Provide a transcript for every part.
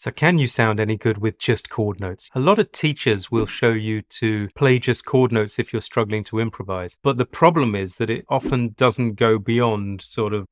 So can you sound any good with just chord notes? A lot of teachers will show you to play just chord notes if you're struggling to improvise. But the problem is that it often doesn't go beyond sort of...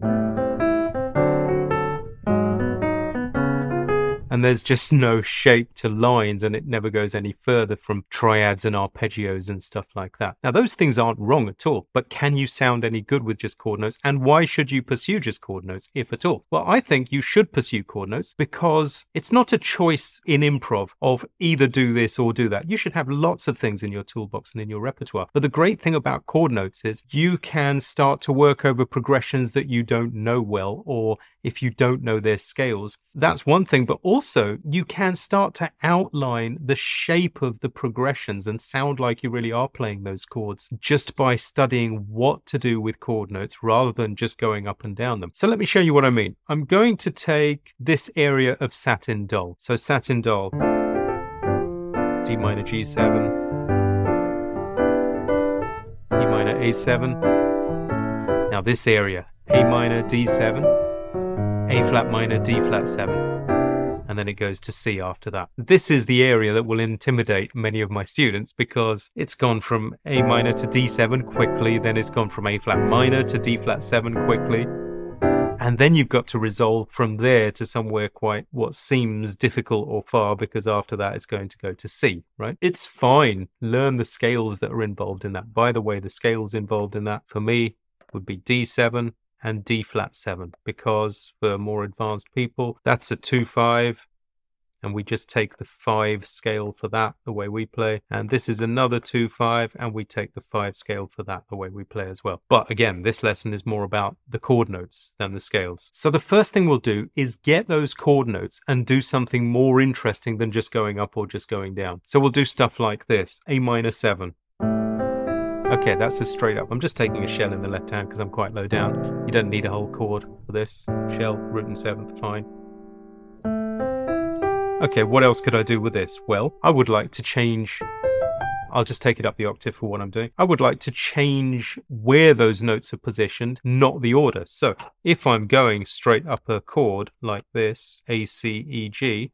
and there's just no shape to lines, and it never goes any further from triads and arpeggios and stuff like that. Now, those things aren't wrong at all, but can you sound any good with just chord notes? And why should you pursue just chord notes, if at all? Well, I think you should pursue chord notes because it's not a choice in improv of either do this or do that. You should have lots of things in your toolbox and in your repertoire. But the great thing about chord notes is you can start to work over progressions that you don't know well, or if you don't know their scales. That's one thing, but also you can start to outline the shape of the progressions and sound like you really are playing those chords just by studying what to do with chord notes rather than just going up and down them. So let me show you what I mean. I'm going to take this area of satin dull. So satin dull, D minor G7, E minor A7. Now this area, A minor D7, A flat minor, D flat 7, and then it goes to C after that. This is the area that will intimidate many of my students because it's gone from A minor to D7 quickly, then it's gone from A flat minor to D flat 7 quickly, and then you've got to resolve from there to somewhere quite what seems difficult or far, because after that it's going to go to C, right? It's fine. Learn the scales that are involved in that. By the way, the scales involved in that for me would be D7, and D flat 7, because for more advanced people that's a 2-5, and we just take the 5 scale for that the way we play, and this is another 2-5 and we take the 5 scale for that the way we play as well. But again, this lesson is more about the chord notes than the scales. So the first thing we'll do is get those chord notes and do something more interesting than just going up or just going down. So we'll do stuff like this: A minor 7. Okay, that's a straight up. I'm just taking a shell in the left hand because I'm quite low down. You don't need a whole chord for this. Shell, root and 7th, fine. Okay, what else could I do with this? Well, I would like to change... I'll just take it up the octave for what I'm doing. I would like to change where those notes are positioned, not the order. So if I'm going straight up a chord like this, A, C, E, G,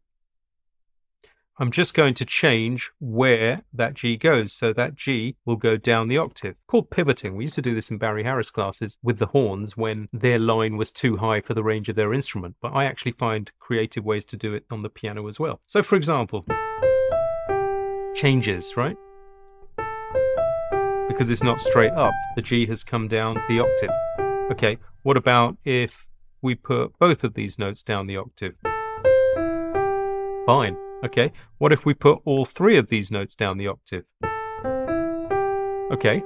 I'm just going to change where that G goes. So that G will go down the octave. Called pivoting. We used to do this in Barry Harris classes with the horns when their line was too high for the range of their instrument. But I actually find creative ways to do it on the piano as well. So for example, changes, right? Because it's not straight up, the G has come down the octave. Okay, what about if we put both of these notes down the octave? Fine. Okay, what if we put all 3 of these notes down the octave? Okay,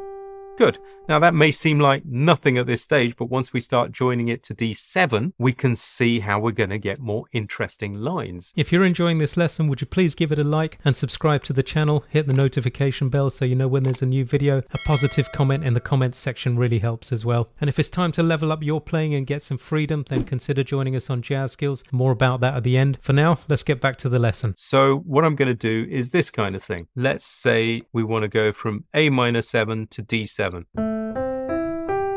good. Now that may seem like nothing at this stage, but once we start joining it to D7, we can see how we're going to get more interesting lines. If you're enjoying this lesson, would you please give it a like and subscribe to the channel, hit the notification bell so you know when there's a new video. A positive comment in the comments section really helps as well. And if it's time to level up your playing and get some freedom, then consider joining us on Jazz Skills. More about that at the end. For now, let's get back to the lesson. So what I'm going to do is this kind of thing. Let's say we want to go from A minor 7 to D7.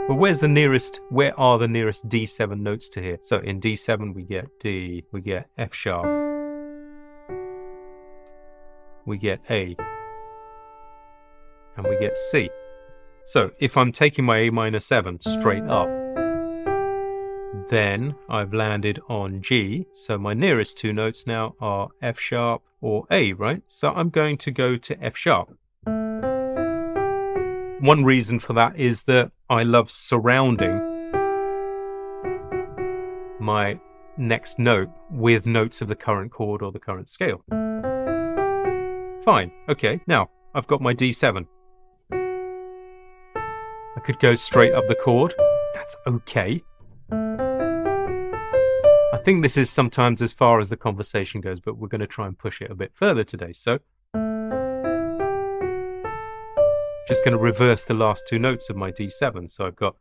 Well, where are the nearest D7 notes to here? So in D7 we get D, we get F sharp, we get A, and we get C. So if I'm taking my A minor 7 straight up, then I've landed on G. So my nearest 2 notes now are F sharp or A, right? So I'm going to go to F sharp. One reason for that is that I love surrounding my next note with notes of the current chord or the current scale. Fine, okay, now I've got my D7. I could go straight up the chord, that's okay. I think this is sometimes as far as the conversation goes, but we're going to try and push it a bit further today. So just going to reverse the last 2 notes of my D7. So I've got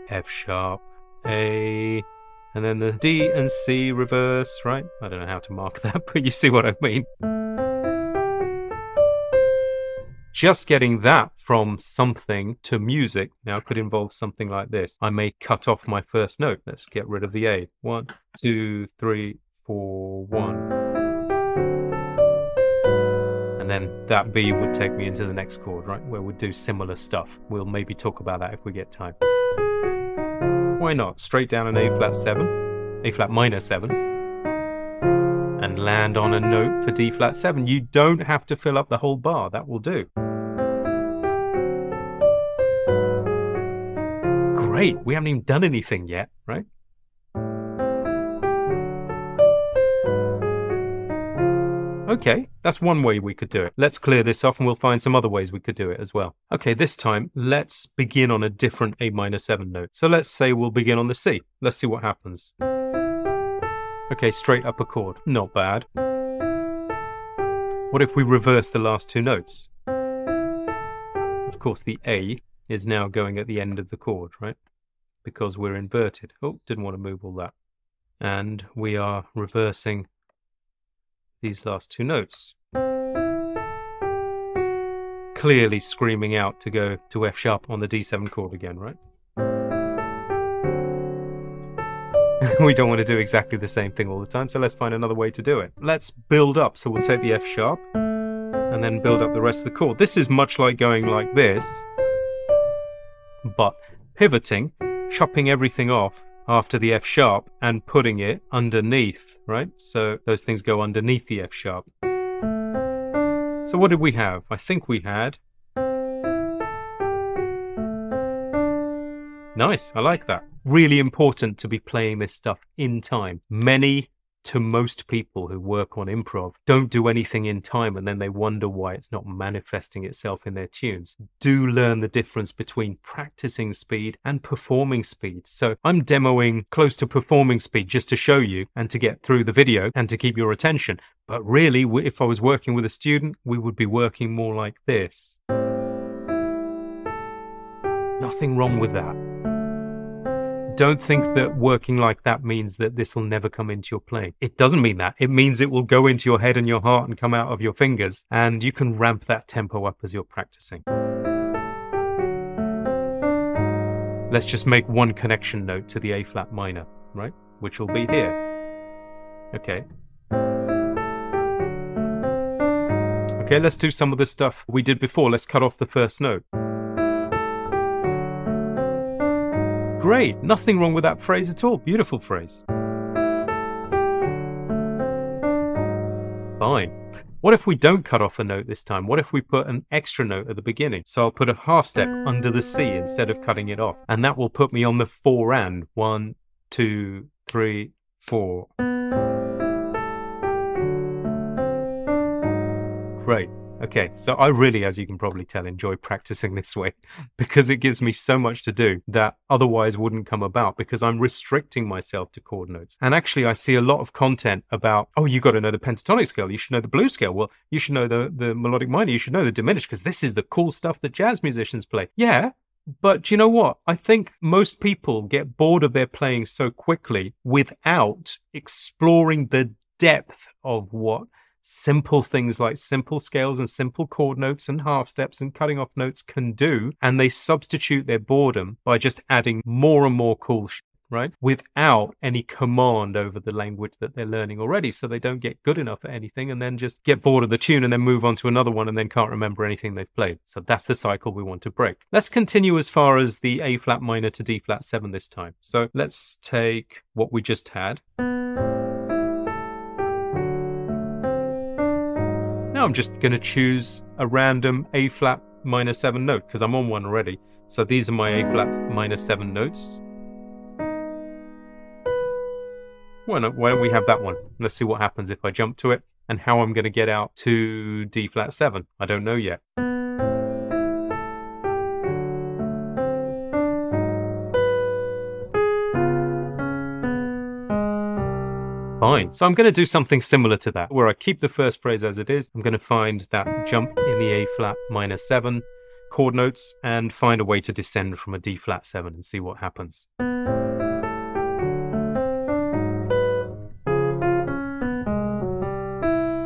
F sharp, A, and then the D and C reverse, right? I don't know how to mark that, but you see what I mean. Just getting that from something to music now could involve something like this. I may cut off my first note. Let's get rid of the A. 1, 2, 3, 4, 1. then that B would take me into the next chord, right, where we'd do similar stuff. We'll maybe talk about that if we get time. Why not? Straight down an A flat 7, A flat minor 7, and land on a note for D flat 7. You don't have to fill up the whole bar, that will do. Great, we haven't even done anything yet, right? Okay, that's one way we could do it. Let's clear this off and we'll find some other ways we could do it as well. Okay, this time, let's begin on a different A minor 7 note. So let's say we'll begin on the C. Let's see what happens. Okay, straight upper chord. Not bad. What if we reverse the last two notes? Of course, the A is now going at the end of the chord, right? Because we're inverted. Oh, didn't want to move all that. And we are reversing these last two notes. Clearly screaming out to go to F sharp on the D7 chord again, right? We don't want to do exactly the same thing all the time, so let's find another way to do it. Let's build up. So we'll take the F sharp and then build up the rest of the chord. This is much like going like this, but pivoting, chopping everything off after the F sharp and putting it underneath, right? So those things go underneath the F sharp. So what did we have? I think we had... Nice, I like that. Really important to be playing this stuff in time. Many to most people who work on improv don't do anything in time and then they wonder why it's not manifesting itself in their tunes. Do learn the difference between practicing speed and performing speed. So I'm demoing close to performing speed just to show you and to get through the video and to keep your attention. But really, if I was working with a student, we would be working more like this. Nothing wrong with that. Don't think that working like that means that this will never come into your playing. It doesn't mean that. It means it will go into your head and your heart and come out of your fingers, and you can ramp that tempo up as you're practicing. Let's just make one connection note to the A flat minor, right? Which will be here. Okay. Okay, let's do some of the stuff we did before. Let's cut off the first note. Great, nothing wrong with that phrase at all. Beautiful phrase. Fine. What if we don't cut off a note this time? What if we put an extra note at the beginning? So I'll put a half step under the C instead of cutting it off. And that will put me on the 4 and. 1, 2, 3, 4. Great. Okay, so I really, as you can probably tell, enjoy practicing this way because it gives me so much to do that otherwise wouldn't come about because I'm restricting myself to chord notes. And actually, I see a lot of content about, oh, you got to know the pentatonic scale, you should know the blues scale, well, you should know the melodic minor, you should know the diminished because this is the cool stuff that jazz musicians play. Yeah, but you know what? I think most people get bored of their playing so quickly without exploring the depth of what simple things like simple scales and simple chord notes and half steps and cutting off notes can do, and they substitute their boredom by just adding more and more cool shit, right? Without any command over the language that they're learning already, so they don't get good enough at anything and then just get bored of the tune and then move on to another one and then can't remember anything they've played. So that's the cycle we want to break. Let's continue as far as the A flat minor to D flat 7 this time. So let's take what we just had. Now I'm just going to choose a random A flat minor 7 note because I'm on one already. So these are my A flat minor 7 notes. Why don't we have that one? Let's see what happens if I jump to it and how I'm going to get out to D flat 7. I don't know yet. Fine. So I'm going to do something similar to that, where I keep the first phrase as it is. I'm going to find that jump in the A flat minor 7 chord notes and find a way to descend from a D flat 7 and see what happens.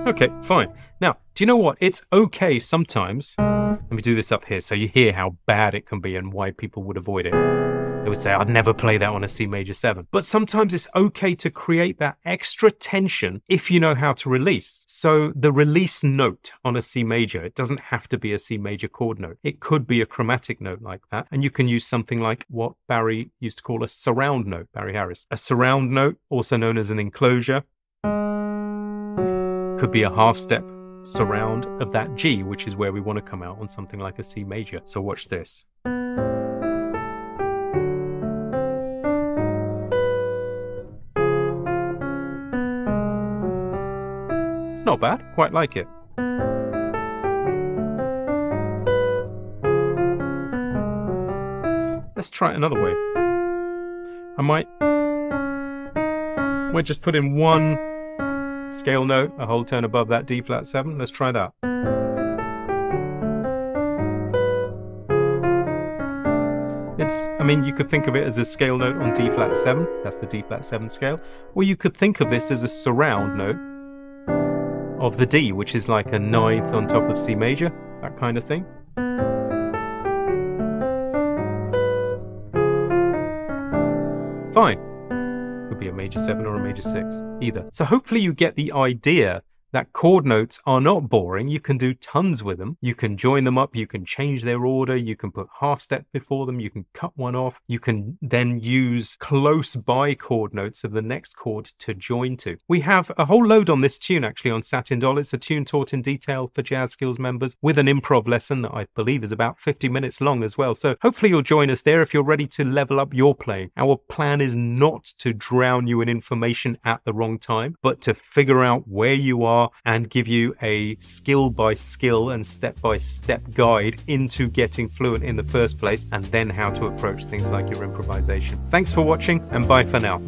Okay, fine. Now, do you know what? It's okay sometimes. Let me do this up here so you hear how bad it can be and why people would avoid it. they would say, I'd never play that on a C major 7. But sometimes it's okay to create that extra tension if you know how to release. So the release note on a C major, it doesn't have to be a C major chord note. It could be a chromatic note like that. And you can use something like what Barry used to call a surround note, Barry Harris. A surround note, also known as an enclosure, could be a half step surround of that G, which is where we want to come out on something like a C major. So watch this. It's not bad, quite like it. Let's try it another way. I might just put in one scale note, a whole tone above that D flat 7. Let's try that. I mean, you could think of it as a scale note on D flat 7. That's the D flat 7 scale. Or you could think of this as a surround note of the D, which is like a ninth on top of C major, that kind of thing. Fine. Could be a major 7 or a major 6, either. So hopefully you get the idea that chord notes are not boring. You can do tons with them. You can join them up. You can change their order. You can put half step before them. You can cut one off. You can then use close by chord notes of the next chord to join to. We have a whole load on this tune actually on Satin Doll. It's a tune taught in detail for Jazz Skills members with an improv lesson that I believe is about 50 minutes long as well. So hopefully you'll join us there if you're ready to level up your playing. Our plan is not to drown you in information at the wrong time, but to figure out where you are and give you a skill by skill and step by step guide into getting fluent in the first place, and then how to approach things like your improvisation. Thanks for watching, and bye for now.